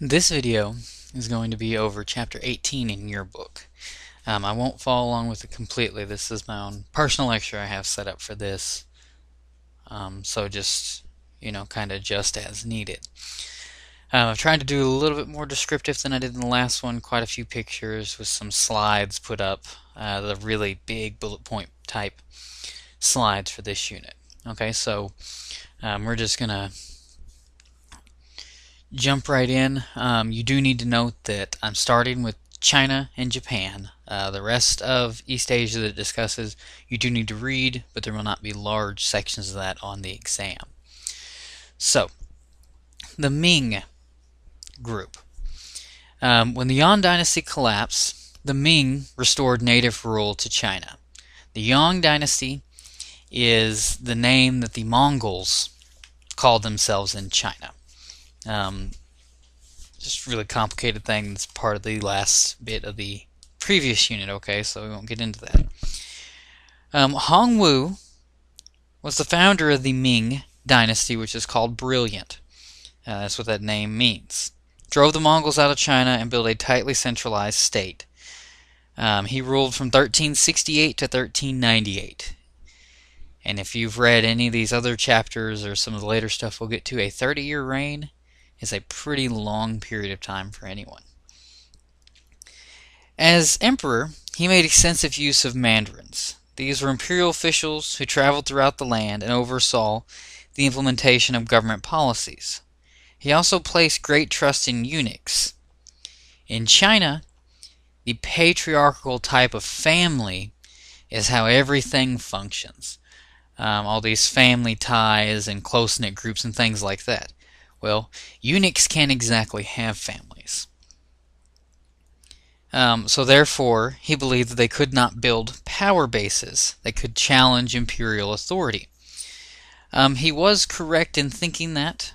This video is going to be over chapter 18 in your book. I won't follow along with it completely. This is my own personal lecture I have set up for this. So just, kind of adjust as needed. I've tried to do a little bit more descriptive than I did in the last one. Quite a few pictures with some slides put up. The really big bullet point type slides for this unit. Okay, so we're just going to jump right in. You do need to note that I'm starting with China and Japan. The rest of East Asia that it discusses, you do need to read, but there will not be large sections of that on the exam. So, the Ming group. When the Yuan dynasty collapsed, the Ming restored native rule to China. The Yuan dynasty is the name that the Mongols called themselves in China. Just really complicated thing that's part of the last bit of the previous unit, okay, so we won't get into that. Hongwu was the founder of the Ming dynasty, which is called brilliant. That's what that name means. Drove the Mongols out of China and built a tightly centralized state. He ruled from 1368 to 1398. And if you've read any of these other chapters or some of the later stuff we'll get to, a 30-year reign is a pretty long period of time for anyone. As emperor, he made extensive use of mandarins. These were imperial officials who traveled throughout the land and oversaw the implementation of government policies. He also placed great trust in eunuchs. In China, the patriarchal type of family is how everything functions. All these family ties and close-knit groups and things like that. Well, eunuchs can't exactly have families. So therefore, he believed that they could not build power bases that could challenge imperial authority. He was correct in thinking that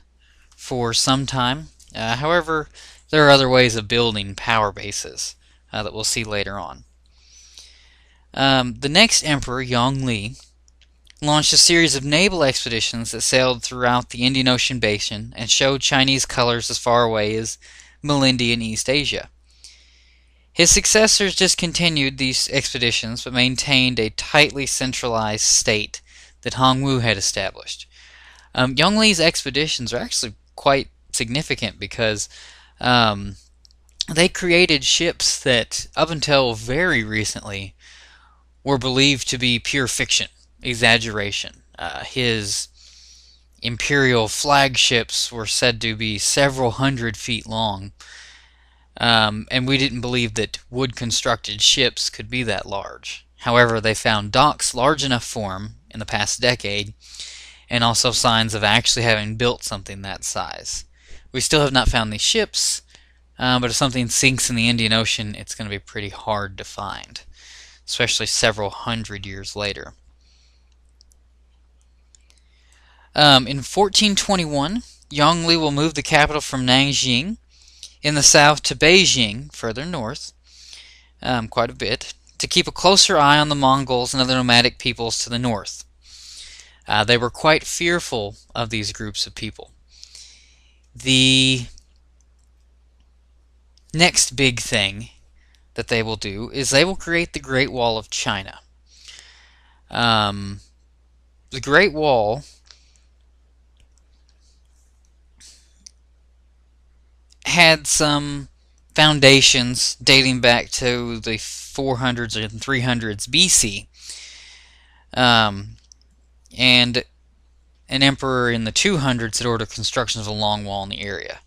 for some time. However, there are other ways of building power bases that we'll see later on. The next emperor, Yongle, launched a series of naval expeditions that sailed throughout the Indian Ocean basin and showed Chinese colors as far away as Malindi in East Asia. His successors just continued these expeditions but maintained a tightly centralized state that Hongwu had established. Yongle's expeditions are actually quite significant because they created ships that up until very recently were believed to be pure fiction. Exaggeration. His imperial flagships were said to be several hundred feet long, and we didn't believe that wood-constructed ships could be that large. However, they found docks large enough for them in the past decade, and also signs of actually having built something that size. We still have not found these ships, but if something sinks in the Indian Ocean, it's going to be pretty hard to find, especially several hundred years later. In 1421, Yongle will move the capital from Nanjing in the south to Beijing, further north, quite a bit, to keep a closer eye on the Mongols and other nomadic peoples to the north. They were quite fearful of these groups of people. The next big thing that they will do is they will create the Great Wall of China. The Great Wall had some foundations dating back to the 400s and 300s BC, and an emperor in the 200s had ordered construction of a long wall in the area.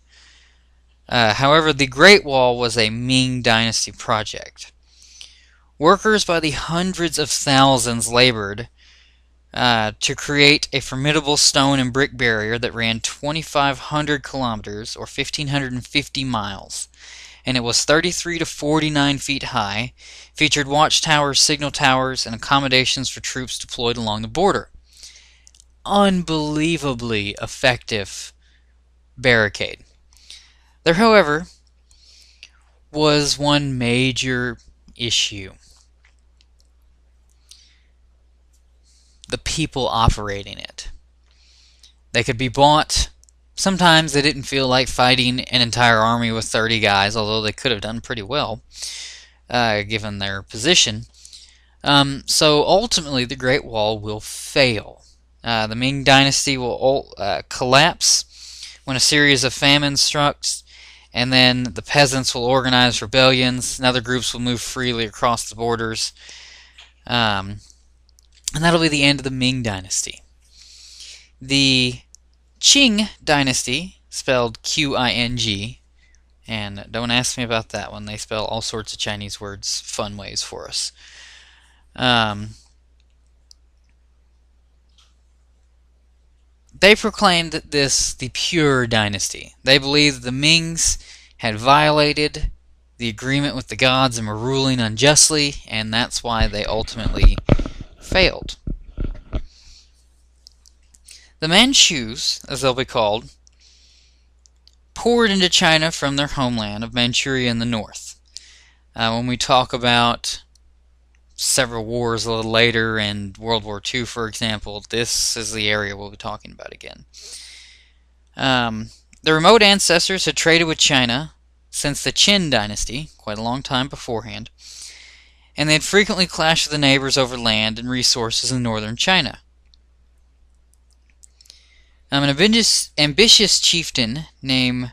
However, the Great Wall was a Ming Dynasty project. Workers by the hundreds of thousands labored to create a formidable stone and brick barrier that ran 2,500 kilometers or 1,550 miles, and it was 33 to 49 feet high, featured watchtowers, signal towers, and accommodations for troops deployed along the border. Unbelievably effective barricade. There, however, was one major issue. The people operating it. They could be bought Sometimes they didn't feel like fighting an entire army with 30 guys, although they could have done pretty well, given their position. So ultimately, the Great Wall will fail. The Ming Dynasty will collapse when a series of famines struck, and then the peasants will organize rebellions, and other groups will move freely across the borders. And that'll be the end of the Ming Dynasty. The Qing Dynasty, spelled Qing, and don't ask me about that one. They spell all sorts of Chinese words fun ways for us. They proclaimed this the pure dynasty. They believed the Mings had violated the agreement with the gods and were ruling unjustly, and that's why they ultimately failed. The Manchus, as they'll be called, poured into China from their homeland of Manchuria in the north. When we talk about several wars a little later, and World War II, for example, this is the area we'll be talking about again. The remote ancestors had traded with China since the Qin dynasty, quite a long time beforehand, and they had frequently clashed with the neighbors over land and resources in northern China. An ambitious chieftain named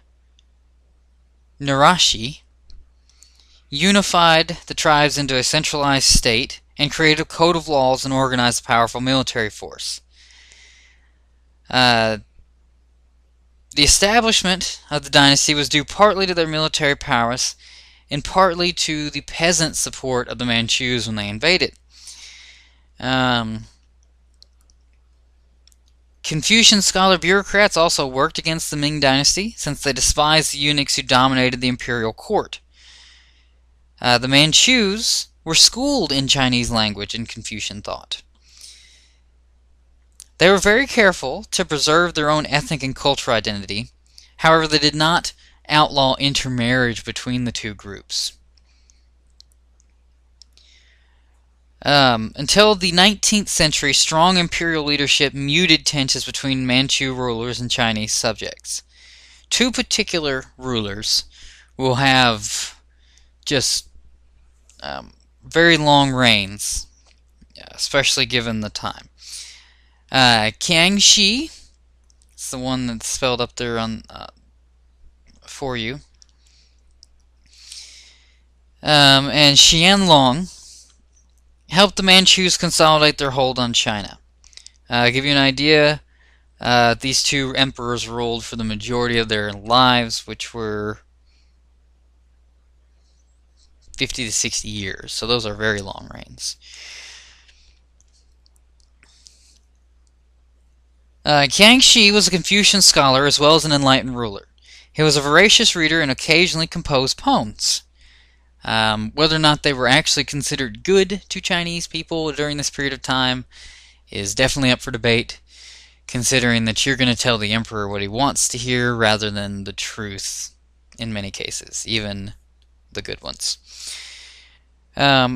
Narashi unified the tribes into a centralized state and created a code of laws and organized a powerful military force. The establishment of the dynasty was due partly to their military prowess and partly to the peasant support of the Manchus when they invaded. Confucian scholar bureaucrats also worked against the Ming dynasty since they despised the eunuchs who dominated the imperial court. The Manchus were schooled in Chinese language and Confucian thought. They were very careful to preserve their own ethnic and cultural identity. However, they did not outlaw intermarriage between the two groups. Until the 19th century, strong imperial leadership muted tensions between Manchu rulers and Chinese subjects. Two particular rulers will have just very long reigns, especially given the time. Kangxi, it's the one that's spelled up there on for you, and Qianlong helped the Manchus consolidate their hold on China. To give you an idea, these two emperors ruled for the majority of their lives, which were 50 to 60 years, so those are very long reigns. Kangxi was a Confucian scholar as well as an enlightened ruler. He was a voracious reader and occasionally composed poems. Whether or not they were actually considered good to Chinese people during this period of time is definitely up for debate, considering that you're going to tell the emperor what he wants to hear rather than the truth in many cases, even the good ones.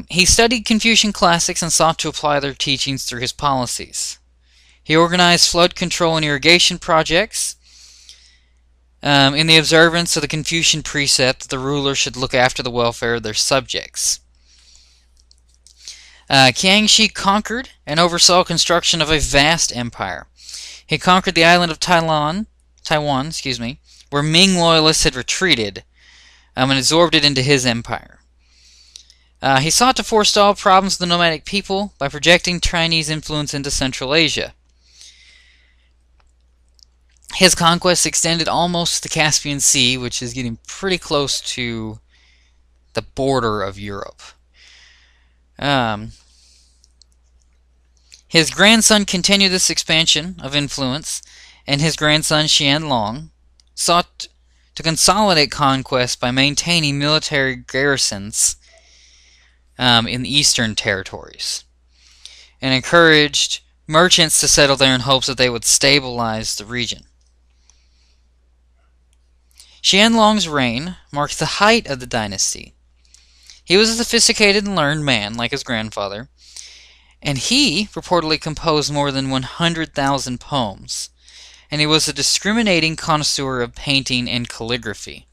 He studied Confucian classics and sought to apply their teachings through his policies. He organized flood control and irrigation projects in the observance of the Confucian precept that the ruler should look after the welfare of their subjects. Kangxi conquered and oversaw construction of a vast empire. He conquered the island of Taiwan, where Ming loyalists had retreated, and absorbed it into his empire. He sought to forestall problems with the nomadic people by projecting Chinese influence into Central Asia. His conquest extended almost to the Caspian Sea, which is getting pretty close to the border of Europe. His grandson continued this expansion of influence, and his grandson Qianlong sought to consolidate conquest by maintaining military garrisons in the eastern territories, and encouraged merchants to settle there in hopes that they would stabilize the region. Qianlong's reign marked the height of the dynasty. He was a sophisticated and learned man, like his grandfather, and he reportedly composed more than 100,000 poems, and he was a discriminating connoisseur of painting and calligraphy.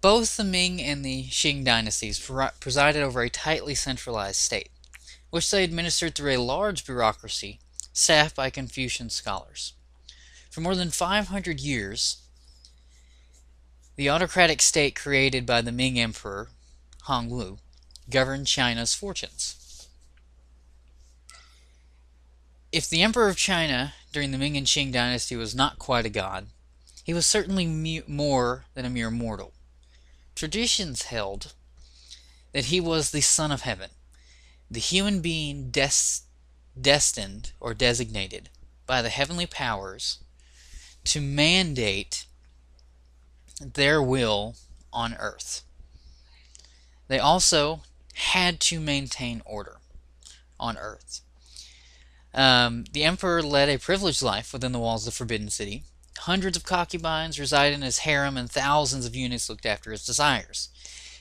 Both the Ming and the Qing dynasties presided over a tightly centralized state, which they administered through a large bureaucracy staffed by Confucian scholars. For more than 500 years, the autocratic state created by the Ming Emperor, Hongwu, governed China's fortunes. If the Emperor of China during the Ming and Qing dynasty was not quite a god, he was certainly more than a mere mortal. Traditions held that he was the Son of Heaven, the human being destined or designated by the heavenly powers to mandate their will on earth. They also had to maintain order on earth. The emperor led a privileged life within the walls of the Forbidden City. Hundreds of concubines resided in his harem, and thousands of eunuchs looked after his desires.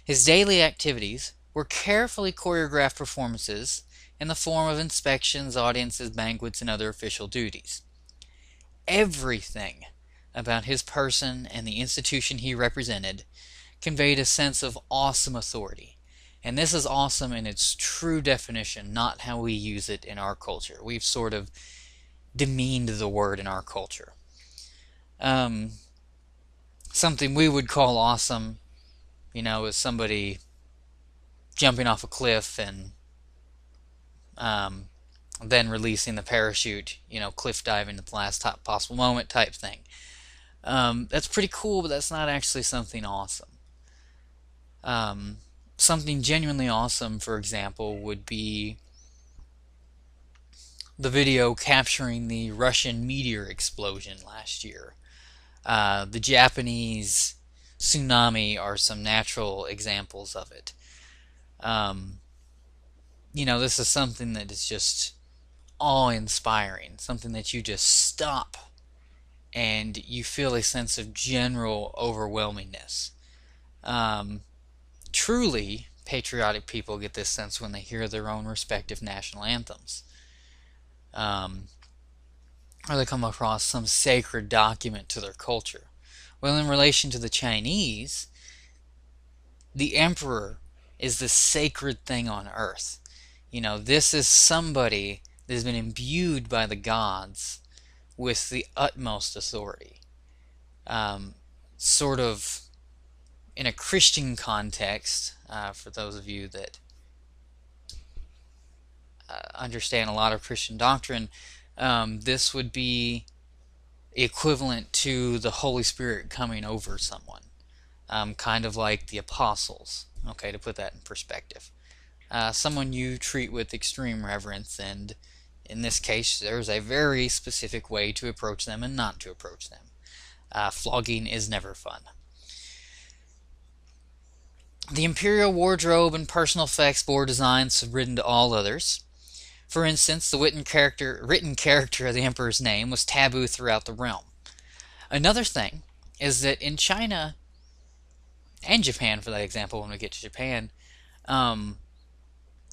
His daily activities were carefully choreographed performances in the form of inspections, audiences, banquets, and other official duties. Everything about his person and the institution he represented conveyed a sense of awesome authority. And this is awesome in its true definition, not how we use it in our culture. We've sort of demeaned the word in our culture. Something we would call awesome, is somebody jumping off a cliff and then releasing the parachute, cliff diving at the last possible moment type thing. That's pretty cool, but that's not actually something awesome. Something genuinely awesome, for example, would be the video capturing the Russian meteor explosion last year. The Japanese tsunami are some natural examples of it. This is something that is just awe-inspiring, something that you just stop and you feel a sense of general overwhelmingness. Truly patriotic people get this sense when they hear their own respective national anthems. Or they come across some sacred document to their culture. Well, in relation to the Chinese, the emperor is the sacred thing on earth. This is somebody that has been imbued by the gods with the utmost authority. Sort of in a Christian context, for those of you that understand a lot of Christian doctrine, this would be equivalent to the Holy Spirit coming over someone, kind of like the apostles, to put that in perspective. Someone you treat with extreme reverence, and in this case there's a very specific way to approach them and not to approach them. Flogging is never fun. The imperial wardrobe and personal effects bore designs subordinate to all others. For instance, the written character of the emperor's name was taboo throughout the realm. Another thing is that in China, and Japan for that example when we get to Japan,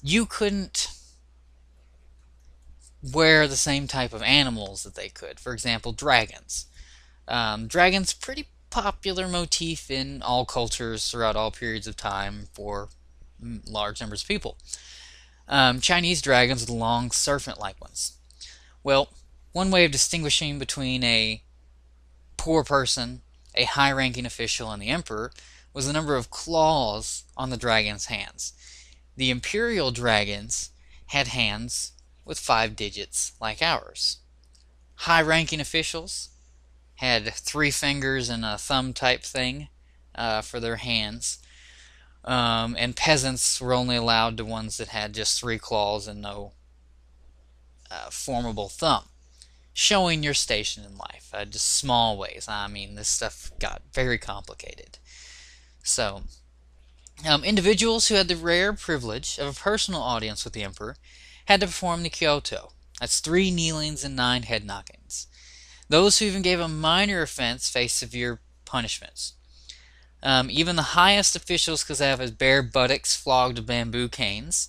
you couldn't wear the same type of animals that they could. For example, dragons. Dragons, pretty popular motif in all cultures throughout all periods of time for large numbers of people. Chinese dragons with long serpent-like ones. Well, one way of distinguishing between a poor person, a high-ranking official, and the emperor was the number of claws on the dragon's hands. The imperial dragons had hands with 5 digits like ours. High-ranking officials had 3 fingers and a thumb type thing for their hands. And peasants were only allowed to ones that had just 3 claws and no formable thumb, showing your station in life. Just small ways. This stuff got very complicated. So, individuals who had the rare privilege of a personal audience with the emperor had to perform the Kyoto. That's 3 kneelings and 9 head knockings. Those who even gave a minor offense faced severe punishments. Even the highest officials could have his bare buttocks flogged with bamboo canes.